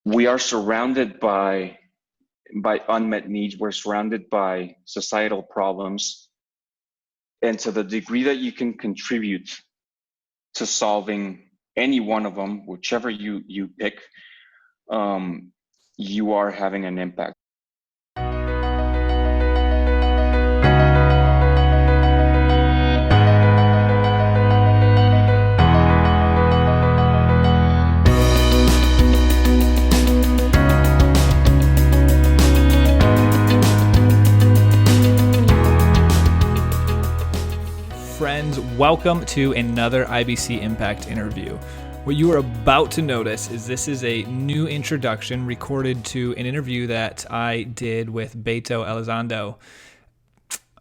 we are surrounded by unmet needs. We're surrounded by societal problems, and to the degree that you can contribute to solving any one of them, whichever you pick, um, you are having an impact. Friends, welcome to another IBC Impact interview. What you are about to notice is this is a new introduction recorded to an interview that I did with Alberto Elizondo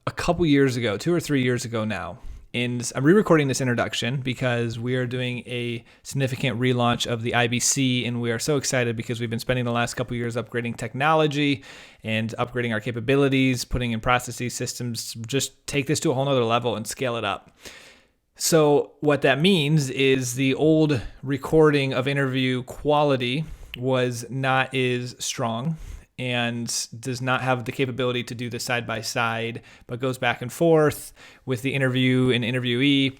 a couple years ago, 2 or 3 years ago now. And I'm re-recording this introduction because we are doing a significant relaunch of the IBC, and we are so excited because we've been spending the last couple years upgrading technology and upgrading our capabilities, putting in processes, systems, just take this to a whole nother level and scale it up. So what that means is the old recording of interview quality was not as strong and does not have the capability to do the side by side, but goes back and forth with the interview and interviewee.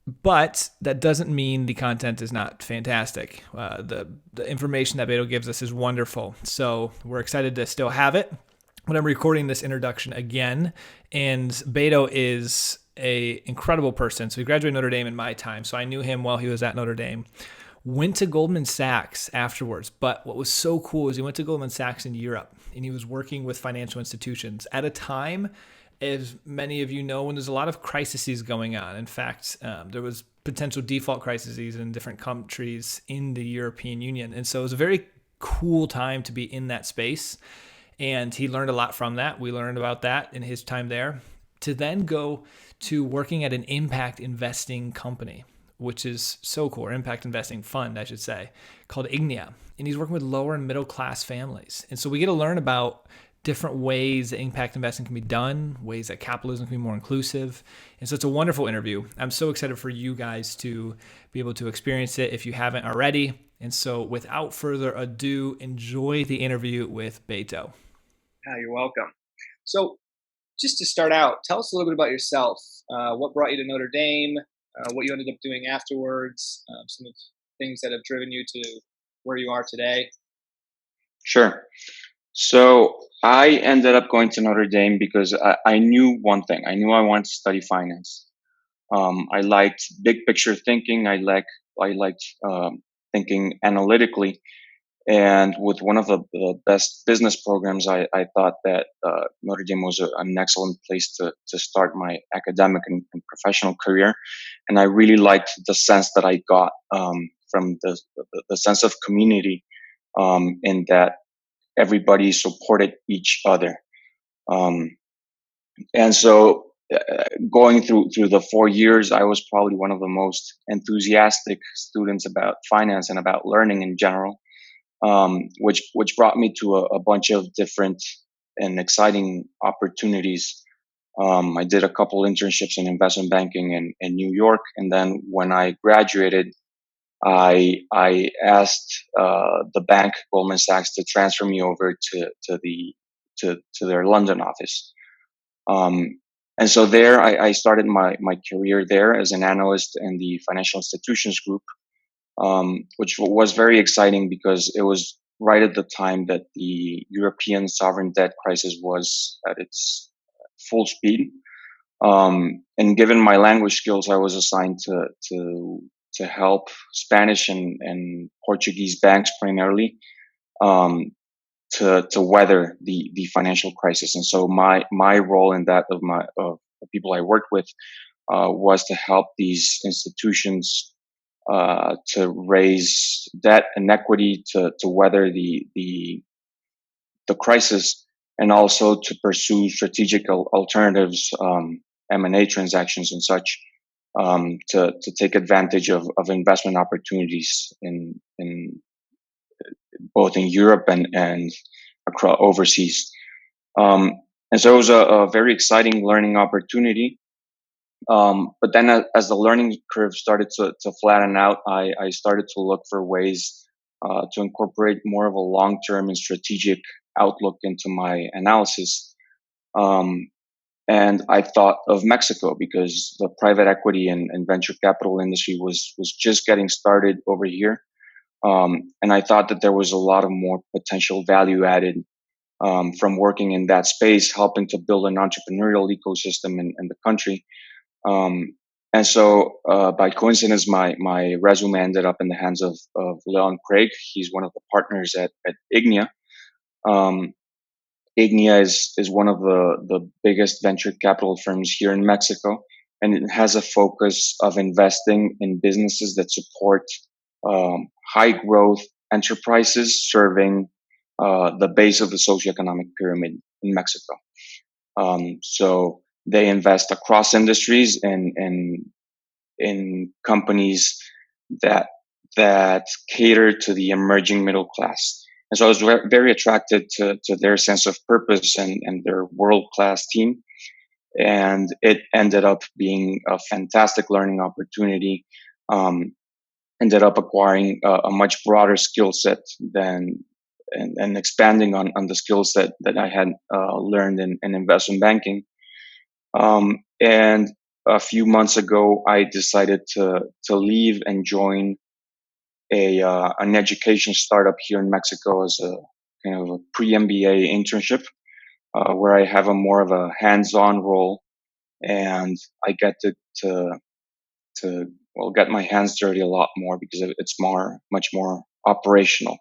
But that doesn't mean the content is not fantastic. The information that Beto gives us is wonderful. So we're excited to still have it. But I'm recording this introduction again, and Beto is an incredible person. So he graduated Notre Dame in my time. So I knew him while he was at Notre Dame. Went to Goldman Sachs afterwards. But what was so cool is he went to Goldman Sachs in Europe, and he was working with financial institutions at a time, as many of you know, when there's a lot of crises going on. In fact, there was potential default crises in different countries in the European Union. And so it was a very cool time to be in that space. And he learned a lot from that. We learned about that in his time there. To then go to working at an impact investing company, which is so cool, or impact investing fund, I should say, called Ignia. And he's working with lower and middle class families. And so we get to learn about different ways that impact investing can be done, ways that capitalism can be more inclusive. And so it's a wonderful interview. I'm so excited for you guys to be able to experience it if you haven't already. And so without further ado, enjoy the interview with Beto. You're welcome. So just to start out, tell us a little bit about yourself. What brought you to Notre Dame? What you ended up doing afterwards? Some of the things that have driven you to where you are today. Sure. So I ended up going to Notre Dame because I knew one thing. I knew I wanted to study finance. I liked big picture thinking. I liked thinking analytically. And with one of the best business programs, I thought that Notre Dame was an excellent place to start my academic and professional career. And I really liked the sense that I got from the sense of community, in that everybody supported each other. And so going through the 4 years, I was probably one of the most enthusiastic students about finance and about learning in general. Which brought me to a bunch of different and exciting opportunities. I did a couple internships in investment banking in New York, and then when I graduated, I asked the bank, Goldman Sachs, to transfer me over to their London office. And so there, I started my career there as an analyst in the financial institutions group. Which was very exciting because it was right at the time that the European sovereign debt crisis was at its full speed. And given my language skills, I was assigned to help Spanish and Portuguese banks primarily to weather the financial crisis. And so my role in that of the people I worked with was to help these institutions to raise debt and equity to weather the crisis, and also to pursue strategic alternatives, M&A transactions and such, to take advantage of investment opportunities in both in Europe and across overseas. And so it was a very exciting learning opportunity. But then as the learning curve started to flatten out, I started to look for ways to incorporate more of a long-term and strategic outlook into my analysis. Um, and I thought of Mexico because the private equity and venture capital industry was just getting started over here. And I thought that there was a lot of more potential value added from working in that space, helping to build an entrepreneurial ecosystem in the country. Um, and so, by coincidence, my resume ended up in the hands of Leon Craig. He's one of the partners at Ignia. Um, Ignia is one of the biggest venture capital firms here in Mexico, and it has a focus of investing in businesses that support high growth enterprises serving the base of the socioeconomic pyramid in Mexico. So they invest across industries and in companies that cater to the emerging middle class. And so I was very attracted to their sense of purpose and their world-class team. And it ended up being a fantastic learning opportunity. Ended up acquiring a much broader skill set than and expanding on the skills that I had learned in investment banking. And a few months ago, I decided to leave and join an education startup here in Mexico as a kind of a pre-MBA internship, where I have a more of a hands-on role, and I get to well get my hands dirty a lot more because it's much more operational.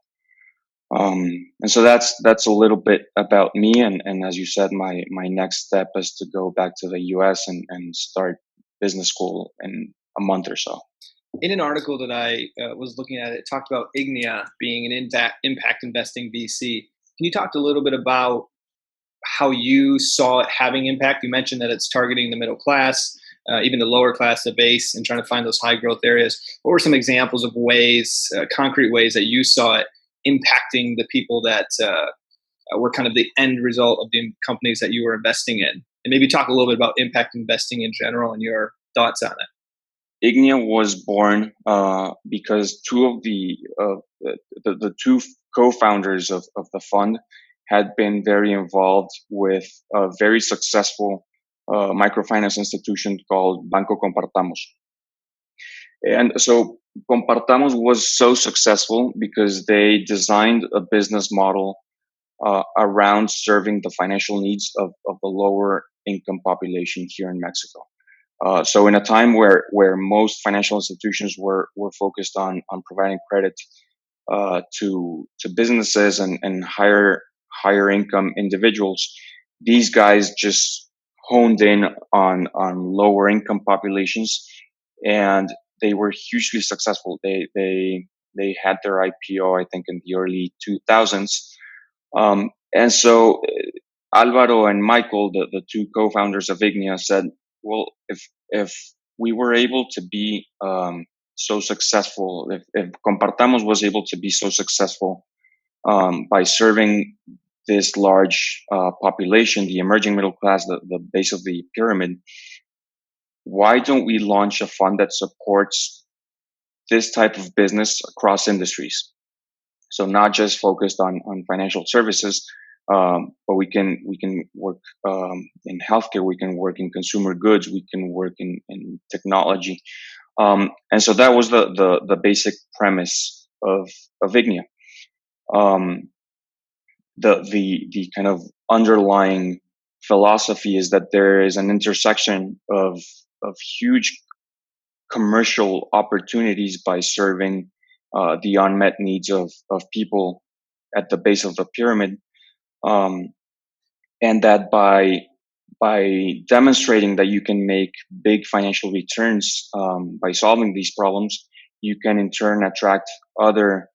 And so that's a little bit about me. And as you said, my next step is to go back to the US and start business school in a month or so. In an article that I was looking at, it talked about Ignia being an impact investing VC. Can you talk a little bit about how you saw it having impact? You mentioned that it's targeting the middle class, even the lower class, the base, and trying to find those high growth areas. What were some examples of ways, concrete ways that you saw it impacting the people that were kind of the end result of the companies that you were investing in? And maybe talk a little bit about impact investing in general and your thoughts on it. Ignia was born because two of the two co-founders of the fund had been very involved with a very successful microfinance institution called Banco Compartamos. And so Compartamos was so successful because they designed a business model around serving the financial needs of the lower income population here in Mexico. So in a time where most financial institutions were focused on providing credit to businesses and higher income individuals, these guys just honed in on lower income populations, and they were hugely successful. They had their IPO, I think, in the early 2000s, and so Alvaro and Michael, the two co-founders of Ignia, said, well, if we were able to be so successful, if Compartamos was able to be so successful by serving this large population, the emerging middle class, the base of the pyramid, why don't we launch a fund that supports this type of business across industries? So not just focused on financial services, but we can work in healthcare, we can work in consumer goods, we can work in technology, and so that was the basic premise of Ignia. The kind of underlying philosophy is that there is an intersection of huge commercial opportunities by serving the unmet needs of people at the base of the pyramid, and that by demonstrating that you can make big financial returns by solving these problems, you can in turn attract other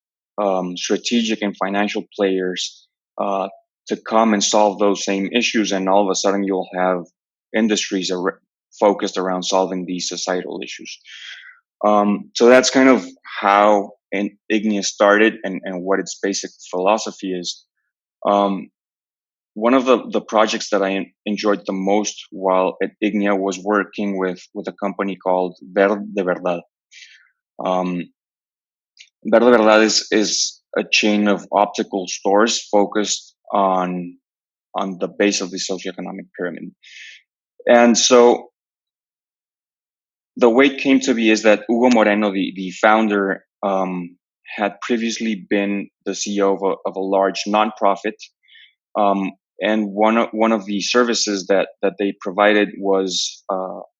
strategic and financial players to come and solve those same issues, and all of a sudden you'll have industries focused around solving these societal issues. So that's kind of how Ignia started and what its basic philosophy is. One of the projects that I enjoyed the most while at Ignia was working with a company called Verde de Verdad. Verde Verdad is a chain of optical stores focused on the base of the socioeconomic pyramid. And so the way it came to be is that Hugo Moreno, the founder, had previously been the CEO of a large nonprofit. And one of the services that they provided was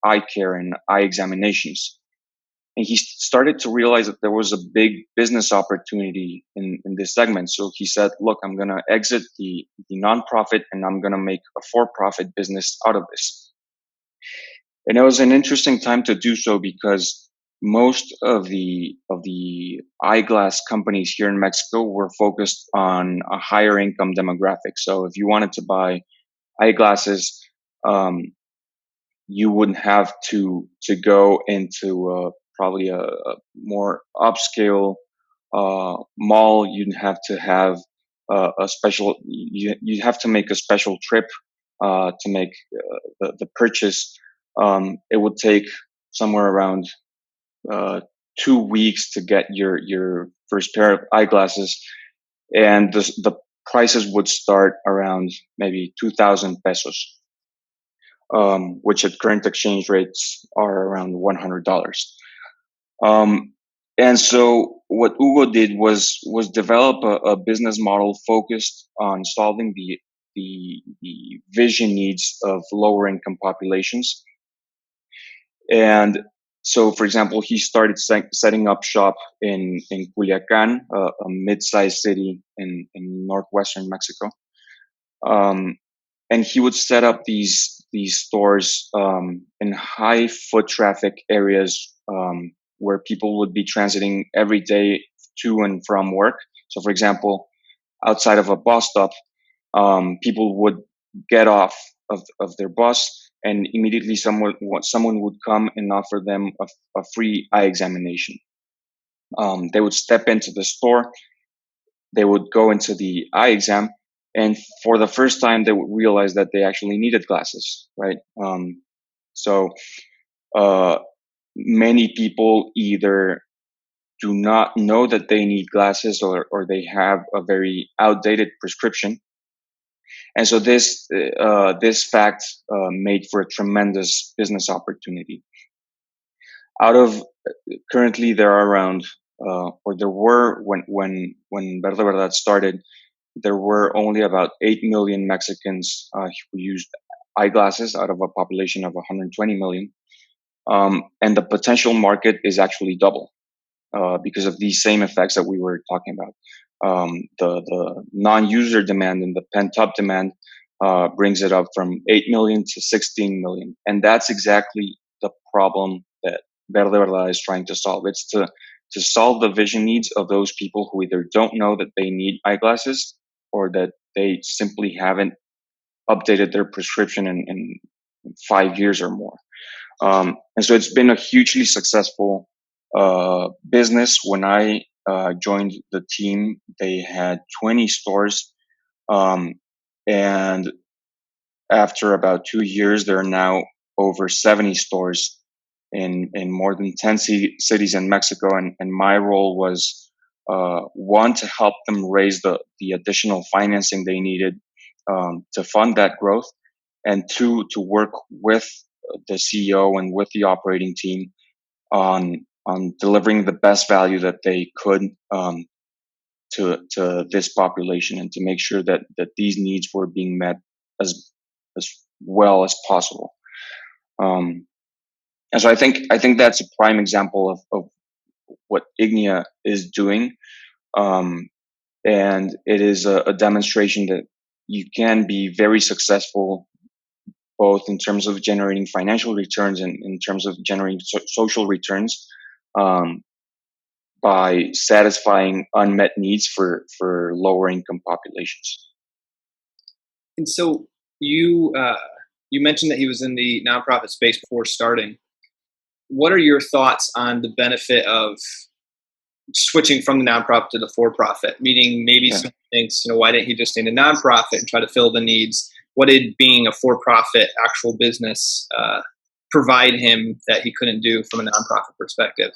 eye care and eye examinations. And he started to realize that there was a big business opportunity in this segment. So he said, look, I'm going to exit the nonprofit and I'm going to make a for-profit business out of this. And it was an interesting time to do so because most of the eyeglass companies here in Mexico were focused on a higher income demographic. So if you wanted to buy eyeglasses, you wouldn't have to go into probably a more upscale mall. You'd have to have a special. You have to make a special trip to make the purchase. It would take somewhere around 2 weeks to get your first pair of eyeglasses, and the prices would start around maybe 2,000 pesos, which at current exchange rates are around $100. And so what Hugo did was develop a business model focused on solving the vision needs of lower income populations. And so, for example, he started setting up shop in Culiacan, a mid-sized city in northwestern Mexico. And he would set up these stores in high foot traffic areas where people would be transiting every day to and from work. So, for example, outside of a bus stop, people would get off of their bus, and immediately someone would come and offer them a free eye examination. They would step into the store, they would go into the eye exam, and for the first time, they would realize that they actually needed glasses, right? So many people either do not know that they need glasses, or they have a very outdated prescription. And so this fact made for a tremendous business opportunity. Out of currently there are around, or there were when Verde Verdad started, there were only about 8 million Mexicans who used eyeglasses out of a population of 120 million. And the potential market is actually double because of these same effects that we were talking about. The non-user demand and the pent-up demand brings it up from 8 million to 16 million. And that's exactly the problem that Verde Verdad is trying to solve. It's to solve the vision needs of those people who either don't know that they need eyeglasses or that they simply haven't updated their prescription in 5 years or more. And so it's been a hugely successful business. When I joined the team, they had 20 stores. And after about 2 years, there are now over 70 stores in more than 10 cities in Mexico. And my role was, one, to help them raise the additional financing they needed to fund that growth, and two, to work with the CEO and with the operating team on delivering the best value that they could to this population, and to make sure that these needs were being met as well as possible. And so I think that's a prime example of what Ignia is doing, and it is a demonstration that you can be very successful, both in terms of generating financial returns and in terms of generating social returns, by satisfying unmet needs for lower income populations. And so you mentioned that he was in the nonprofit space before starting. What are your thoughts on the benefit of switching from the nonprofit to the for-profit? Meaning, maybe someone thinks, why didn't he just stay in a nonprofit and try to fill the needs? What did being a for-profit actual business provide him that he couldn't do from a nonprofit perspective?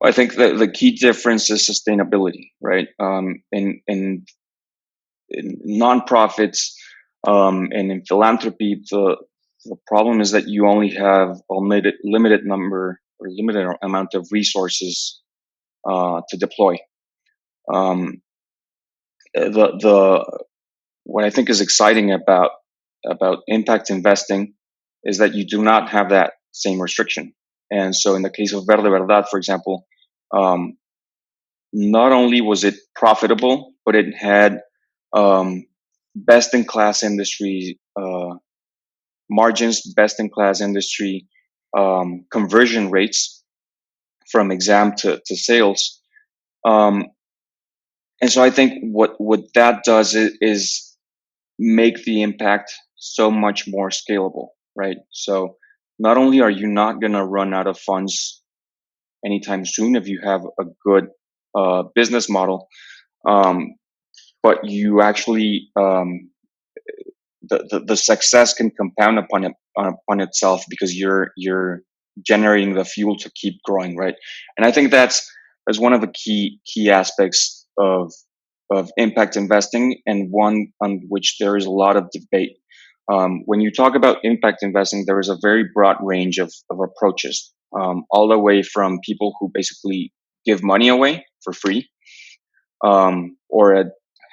I think the key difference is sustainability, right? In nonprofits and in philanthropy, the problem is that you only have a limited number or limited amount of resources to deploy. The what I think is exciting about impact investing is that you do not have that same restriction. And so, in the case of Verde Verdad, for example, not only was it profitable, but it had best in class industry margins, best in class industry conversion rates from exam to sales. And so I think what that does is make the impact so much more scalable, right? So not only are you not going to run out of funds anytime soon if you have a good business model, but you actually the success can compound upon itself because you're generating the fuel to keep growing, right? And I think that's one of the key aspects of impact investing, and one on which there is a lot of debate. When you talk about impact investing, there is a very broad range of approaches, all the way from people who basically give money away for free, or at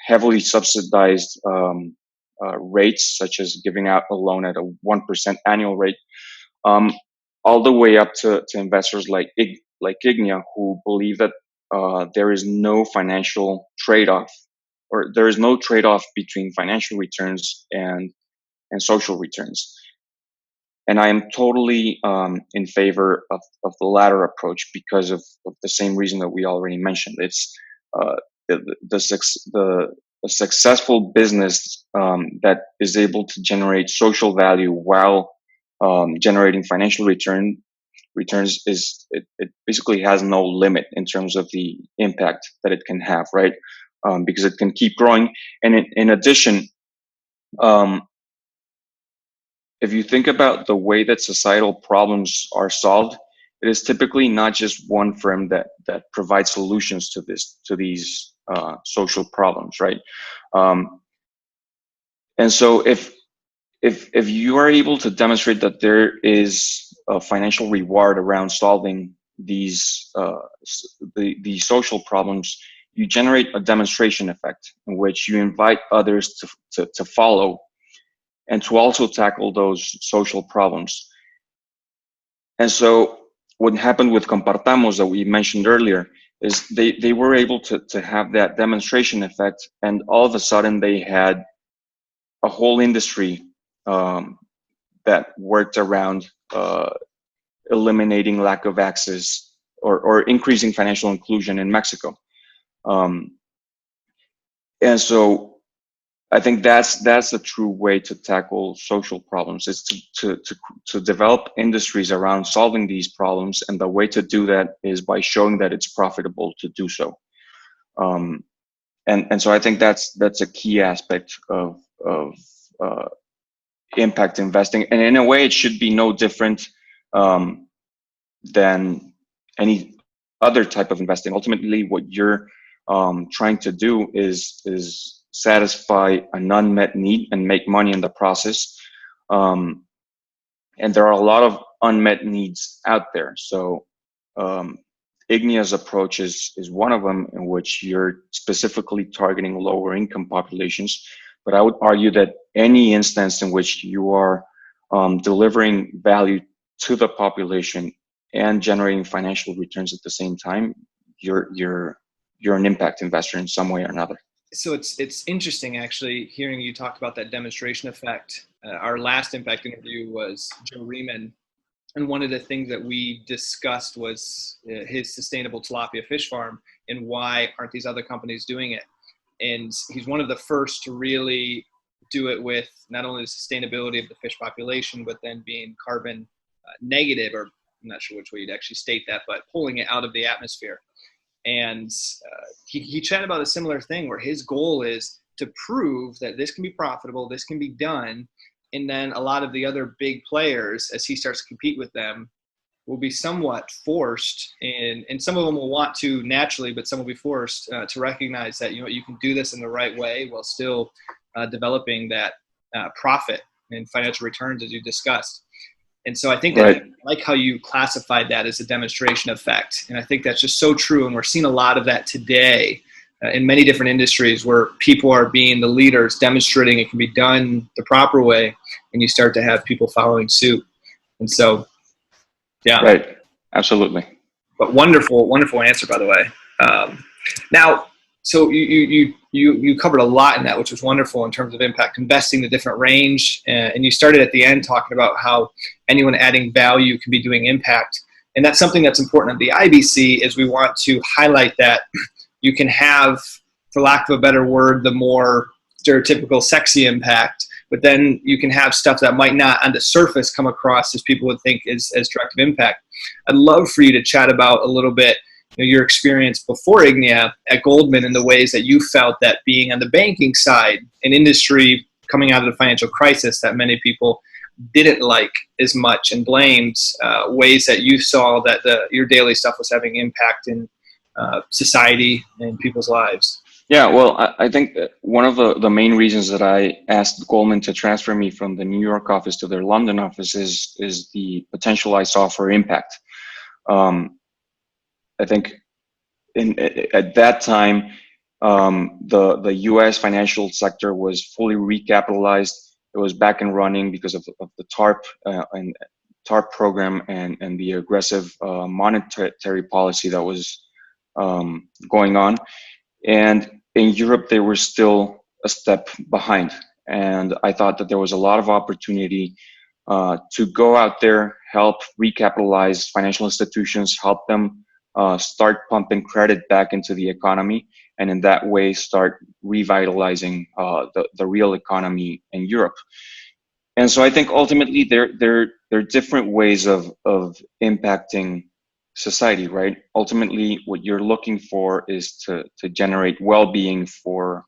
heavily subsidized rates, such as giving out a loan at a 1% annual rate, all the way up to investors like Ignia, who believe that there is no financial trade-off, or there is no trade-off between financial returns and social returns. And I am totally in favor of the latter approach because of the same reason that we already mentioned. It's the successful business that is able to generate social value while generating financial returns it basically has no limit in terms of the impact that it can have, right? Because it can keep growing. And in addition, if you think about the way that societal problems are solved, it is typically not just one firm that provides solutions to these social problems, right? And so if you are able to demonstrate that there is a financial reward around solving these the social problems, you generate a demonstration effect in which you invite others to follow and to also tackle those social problems. And so what happened with Compartamos that we mentioned earlier is they were able to have that demonstration effect, and all of a sudden they had a whole industry that worked around eliminating lack of access or increasing financial inclusion in Mexico. And so I think that's a true way to tackle social problems, is to develop industries around solving these problems, and the way to do that is by showing that it's profitable to do so. And so I think that's a key aspect of impact investing, and in a way it should be no different than any other type of investing. Ultimately, what you're trying to do is satisfy an unmet need and make money in the process. And there are a lot of unmet needs out there. So Ignia's approach is one of them, in which you're specifically targeting lower income populations. But I would argue that any instance in which you are delivering value to the population and generating financial returns at the same time, you're an impact investor in some way or another. So it's interesting, actually, hearing you talk about that demonstration effect. Our last impact interview was Joe Riemann, and one of the things that we discussed was his sustainable tilapia fish farm and why aren't these other companies doing it. And he's one of the first to really do it with not only the sustainability of the fish population, but then being carbon negative, or I'm not sure which way you'd actually state that, but pulling it out of the atmosphere. And he chatted about a similar thing, where his goal is to prove that this can be profitable, this can be done. And then a lot of the other big players, as he starts to compete with them, will be somewhat forced, and some of them will want to naturally, but some will be forced to recognize that you can do this in the right way while still developing that profit and financial returns as you discussed. And so I think that Right. I like how you classified that as a demonstration effect, and I think that's just so true. And we're seeing a lot of that today in many different industries where people are being the leaders, demonstrating it can be done the proper way, and you start to have people following suit. And so, yeah. Right. Absolutely. But wonderful answer, by the way. Now, so you covered a lot in that, which was wonderful in terms of impact investing, the different range, and you started at the end talking about how anyone adding value can be doing impact, and that's something that's important at the IBC. Is we want to highlight that you can have, for lack of a better word, the more stereotypical sexy impact, but then you can have stuff that might not on the surface come across as people would think is as direct of impact. I'd love for you to chat about a little bit your experience before Ignia at Goldman and the ways that you felt that being on the banking side, an industry coming out of the financial crisis that many people didn't like as much and blamed, ways that you saw that your daily stuff was having impact in society and people's lives. Yeah, well, I think that one of the main reasons that I asked Goldman to transfer me from the New York office to their London office is the potential I saw for impact. I think at that time, the U.S. financial sector was fully recapitalized. It was back and running because of the TARP program and the aggressive monetary policy that was going on. And in Europe, they were still a step behind. And I thought that there was a lot of opportunity to go out there, help recapitalize financial institutions, help them start pumping credit back into the economy, and in that way start revitalizing the real economy in Europe. And so I think ultimately there are different ways of impacting society, right? Ultimately, what you're looking for is to generate well-being for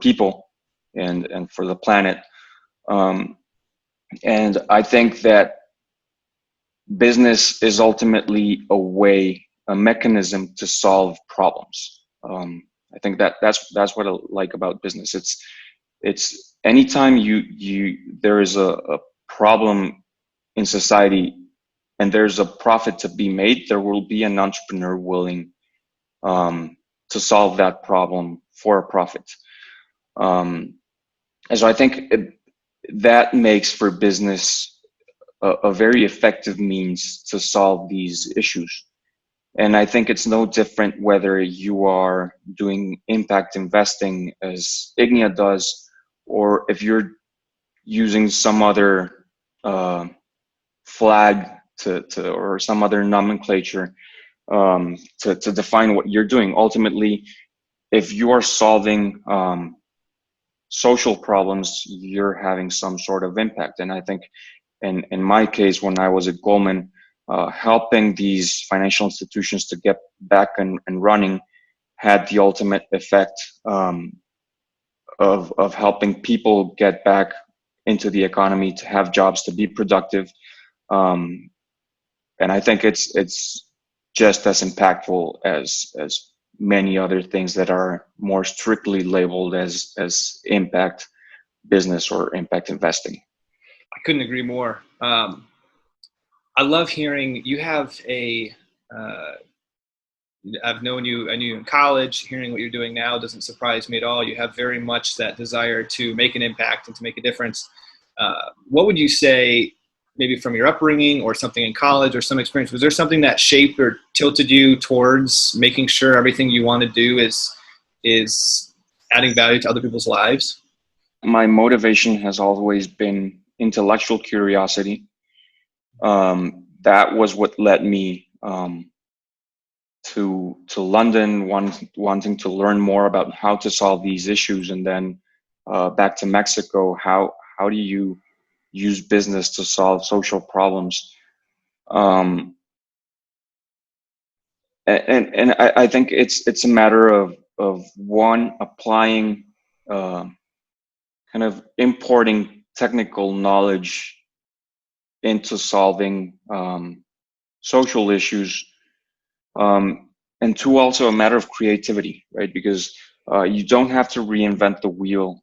people and for the planet. And I think that business is ultimately a mechanism to solve problems. I think that's what I like about business. It's anytime there is a problem in society and there's a profit to be made, there will be an entrepreneur willing to solve that problem for a profit. And so I think that makes for business a very effective means to solve these issues. And I think it's no different whether you are doing impact investing as Ignia does, or if you're using some other flag or some other nomenclature to define what you're doing. Ultimately, if you are solving social problems, you're having some sort of impact. And I think in my case, when I was at Goldman, helping these financial institutions to get back and running had the ultimate effect of helping people get back into the economy, to have jobs, to be productive. And I think it's just as impactful as many other things that are more strictly labeled as impact business or impact investing. I couldn't agree more. I love hearing you have I've known you, I knew you in college. Hearing what you're doing now doesn't surprise me at all. You have very much that desire to make an impact and to make a difference. What would you say, maybe from your upbringing or something in college or some experience, was there something that shaped or tilted you towards making sure everything you want to do is adding value to other people's lives? My motivation has always been intellectual curiosity. That was what led me to London, wanting to learn more about how to solve these issues, and then back to Mexico. How do you use business to solve social problems? And I think it's a matter of one, applying kind of importing technical knowledge into solving social issues, and two, also a matter of creativity, right? Because you don't have to reinvent the wheel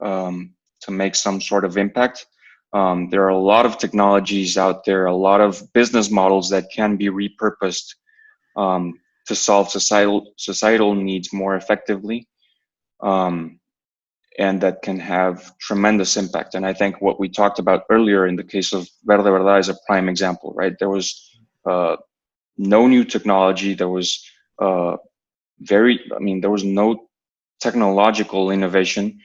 to make some sort of impact. There are a lot of technologies out there, a lot of business models that can be repurposed to solve societal needs more effectively, and that can have tremendous impact. And I think what we talked about earlier in the case of Verde Verdad is a prime example, right? There was no new technology. There was there was no technological innovation.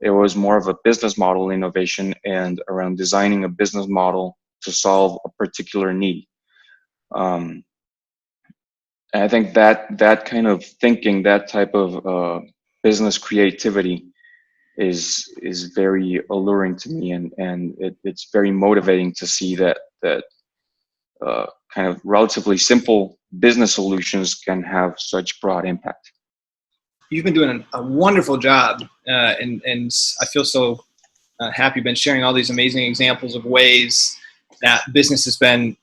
It was more of a business model innovation and around designing a business model to solve a particular need. And I think that kind of thinking, that type of business creativity is very alluring to me, and it's very motivating to see that kind of relatively simple business solutions can have such broad impact. You've been doing a wonderful job, and I feel so happy you've been sharing all these amazing examples of ways that business has been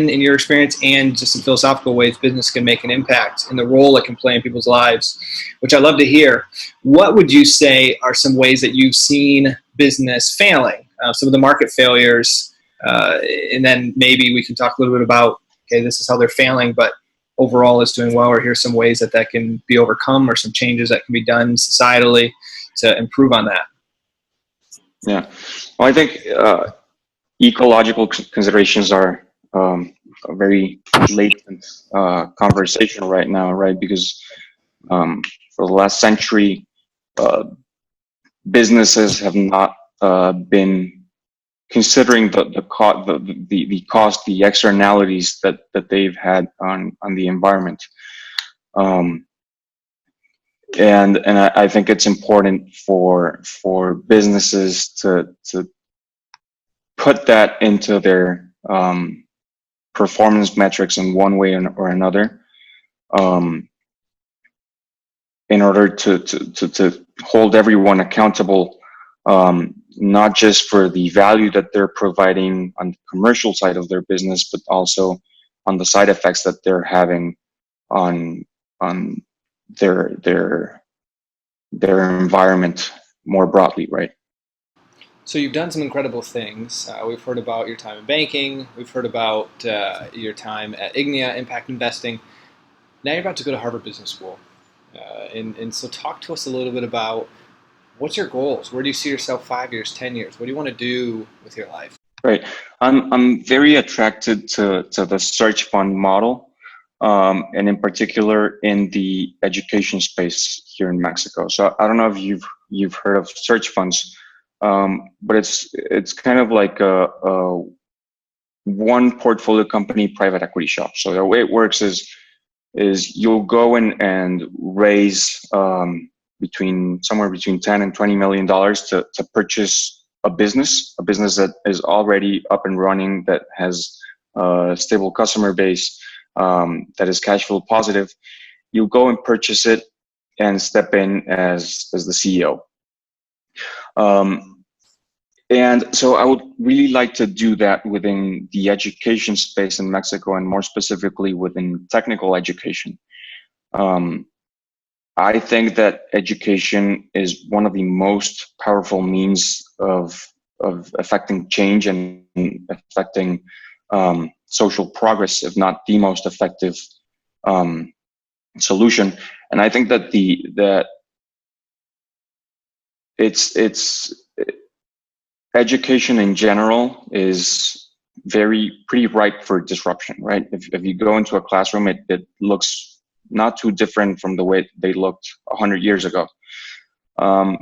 in your experience, and just in philosophical ways business can make an impact and the role it can play in people's lives, which I love to hear. What would you say are some ways that you've seen business failing, some of the market failures, and then maybe we can talk a little bit about, okay, this is how they're failing, but overall it's doing well, or here's some ways that can be overcome, or some changes that can be done societally to improve on that. Yeah, well, I think ecological considerations are a very latent conversation right now, right? Because for the last century, businesses have not been considering the cost, the externalities that they've had on the environment, and I think it's important for businesses to put that into their performance metrics in one way or another, in order to hold everyone accountable, not just for the value that they're providing on the commercial side of their business, but also on the side effects that they're having on their environment more broadly, right? So you've done some incredible things. We've heard about your time in banking. We've heard about your time at Ignia, impact investing. Now you're about to go to Harvard Business School. And so talk to us a little bit about, what's your goals? Where do you see yourself 5 years, 10 years? What do you want to do with your life? Right. I'm very attracted to the search fund model, and in particular in the education space here in Mexico. So I don't know if you've heard of search funds, but it's kind of like a one portfolio company private equity shop. So the way it works is you'll go in and raise somewhere between $10 and $20 million to purchase a business that is already up and running, that has a stable customer base, that is cash flow positive. You go and purchase it and step in as the CEO. And so I would really like to do that within the education space in Mexico, and more specifically within technical education. I think that education is one of the most powerful means of affecting change and affecting social progress, if not the most effective solution. And I think that education in general is pretty ripe for disruption, right? If you go into a classroom, it looks not too different from the way they looked 100 years ago. And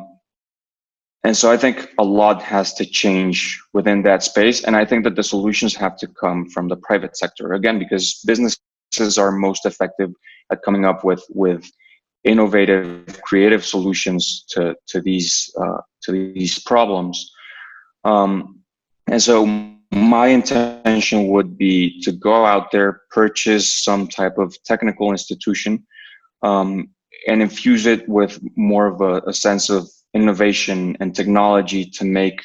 so I think a lot has to change within that space. And I think that the solutions have to come from the private sector, again, because businesses are most effective at coming up with innovative, creative solutions to these problems. And so my intention would be to go out there, purchase some type of technical institution, and infuse it with more of a sense of innovation and technology to make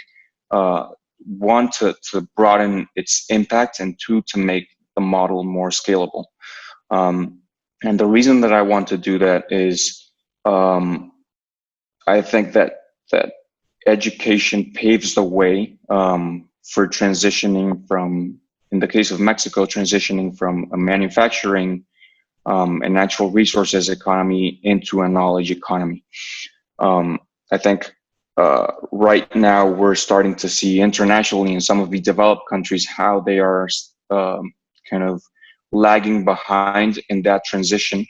one, to broaden its impact, and two, to make the model more scalable. And the reason that I want to do that is I think that education paves the way for transitioning from, in the case of Mexico, transitioning from a manufacturing and natural resources economy into a knowledge economy. I think right now we're starting to see internationally in some of the developed countries how they are kind of lagging behind in that transition,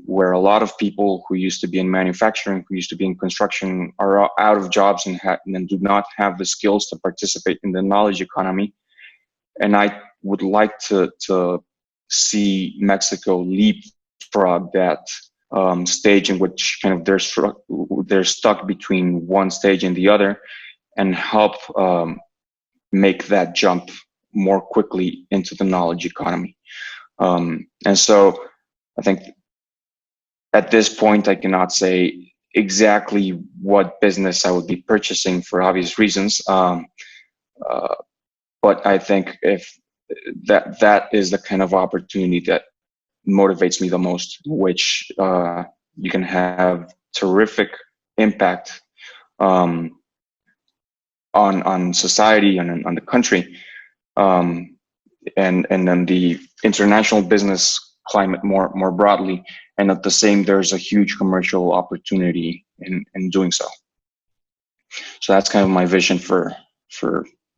where a lot of people who used to be in manufacturing, who used to be in construction, are out of jobs and do not have the skills to participate in the knowledge economy. And I would like to see Mexico leapfrog that stage in which kind of they're stuck between one stage and the other, and help make that jump more quickly into the knowledge economy. And so I think at this point, I cannot say exactly what business I would be purchasing for obvious reasons. But I think if that is the kind of opportunity that motivates me the most, which you can have terrific impact on society and on the country, and then the international business climate more broadly, and at the same, there's a huge commercial opportunity in doing so. So that's kind of my vision for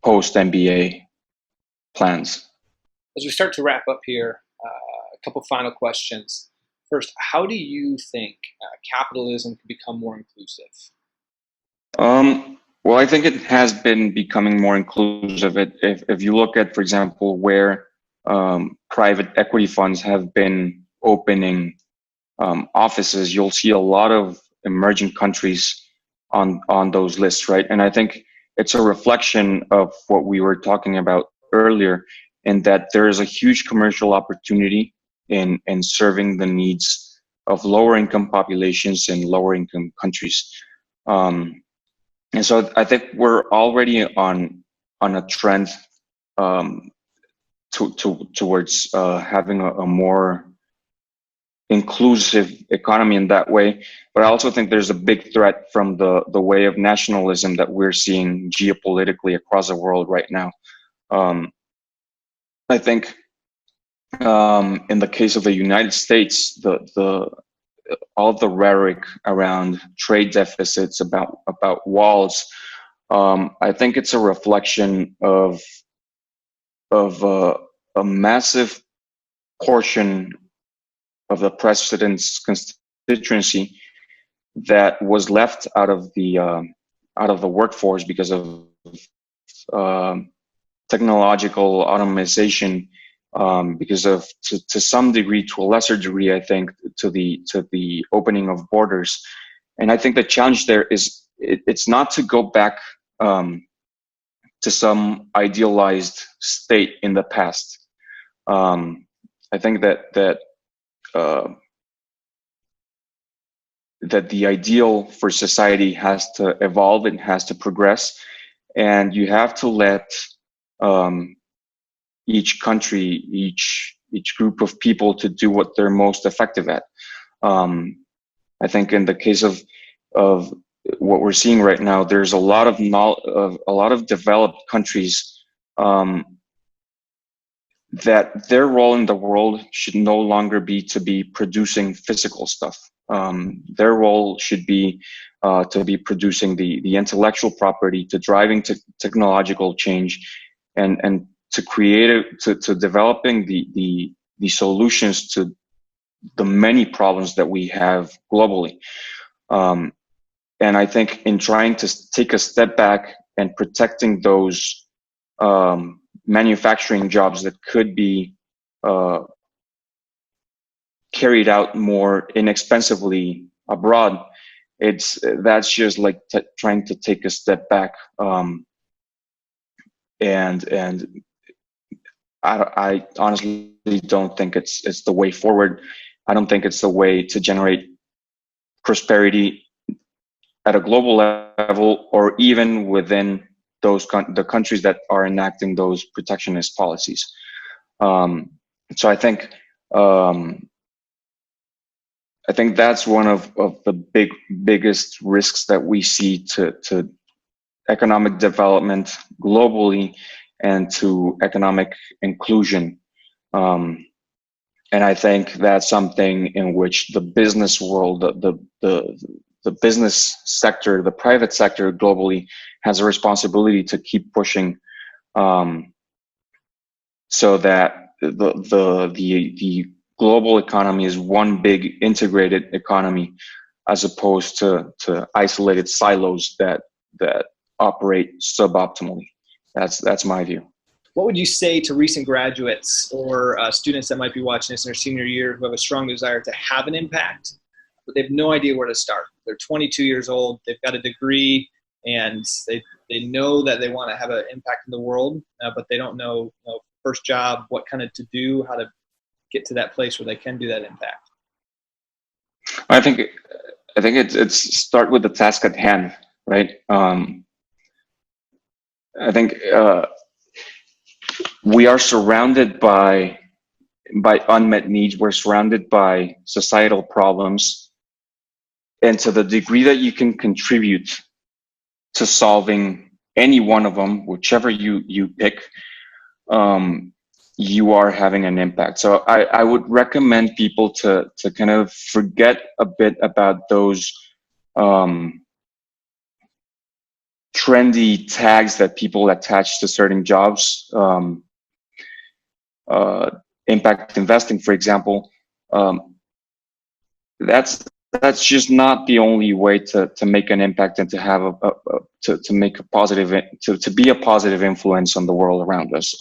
post MBA plans. As we start to wrap up here, a couple final questions. First, how do you think capitalism can become more inclusive? Well, I think it has been becoming more inclusive. If you look at, for example, where private equity funds have been opening offices, you'll see a lot of emerging countries on those lists, right? And I think it's a reflection of what we were talking about earlier, in that there is a huge commercial opportunity in serving the needs of lower income populations in lower income countries. And so I think we're already on a trend towards having a more inclusive economy in that way. But I also think there's a big threat from the way of nationalism that we're seeing geopolitically across the world right now. I think in the case of the United States, all the rhetoric around trade deficits, about walls, I think it's a reflection of a massive portion of the president's constituency that was left out of the workforce because of technological automation, because of to some degree, to a lesser degree, I think, to the opening of borders. And I think the challenge there is it's not to go back to some idealized state in the past. I think that the ideal for society has to evolve and has to progress, and you have to let each country, each group of people to do what they're most effective at. I think in the case of what we're seeing right now, there's a lot of developed countries that their role in the world should no longer be to be producing physical stuff. Their role should be to be producing the intellectual property, to driving technological change, and to developing the solutions to the many problems that we have globally. And I think in trying to take a step back and protecting those manufacturing jobs that could be carried out more inexpensively abroad, that's just like trying to take a step back. And I honestly don't think it's the way forward. I don't think it's the way to generate prosperity at a global level, or even within the countries that are enacting those protectionist policies. So I think that's one of the biggest risks that we see to economic development globally and to economic inclusion. And I think that's something in which the business world, the business sector, the private sector globally has a responsibility to keep pushing, so that the global economy is one big integrated economy, as opposed to isolated silos that operate suboptimally. That's my view. What would you say to recent graduates or students that might be watching this in their senior year who have a strong desire to have an impact, but they have no idea where to start? They're 22 years old, they've got a degree, and they know that they want to have an impact in the world, but they don't know, first job, what kind of to do, how to get to that place where they can do that impact. I think it's start with the task at hand, right? I think we are surrounded by unmet needs. We're surrounded by societal problems, and to the degree that you can contribute to solving any one of them, whichever you pick, you are having an impact. So I would recommend people to kind of forget a bit about those trendy tags that people attach to certain jobs. Impact investing, for example, that's just not the only way to make an impact and to have to make a positive, to be a positive influence on the world around us.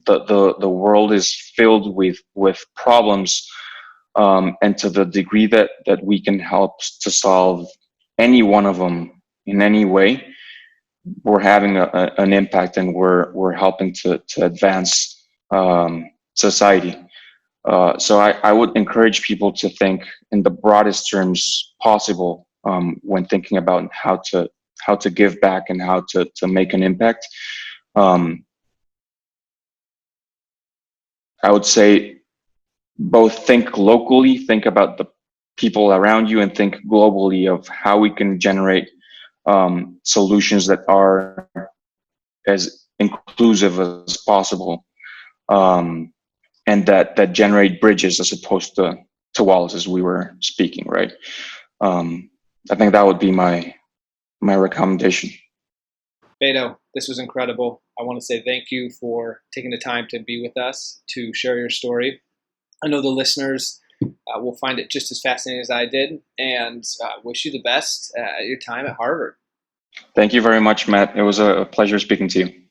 The world is filled with problems, and to the degree that we can help to solve any one of them in any way, we're having an impact, and we're helping to advance society. So I would encourage people to think in the broadest terms possible when thinking about how to give back and how to make an impact. I would say both think locally, think about the people around you, and think globally of how we can generate solutions that are as inclusive as possible, and that generate bridges as opposed to walls, as we were speaking, right? I think that would be my recommendation. Beto, this was incredible. I want to say thank you for taking the time to be with us, to share your story. I know the listeners will find it just as fascinating as I did, and wish you the best at your time at Harvard. Thank you very much, Matt. It was a pleasure speaking to you.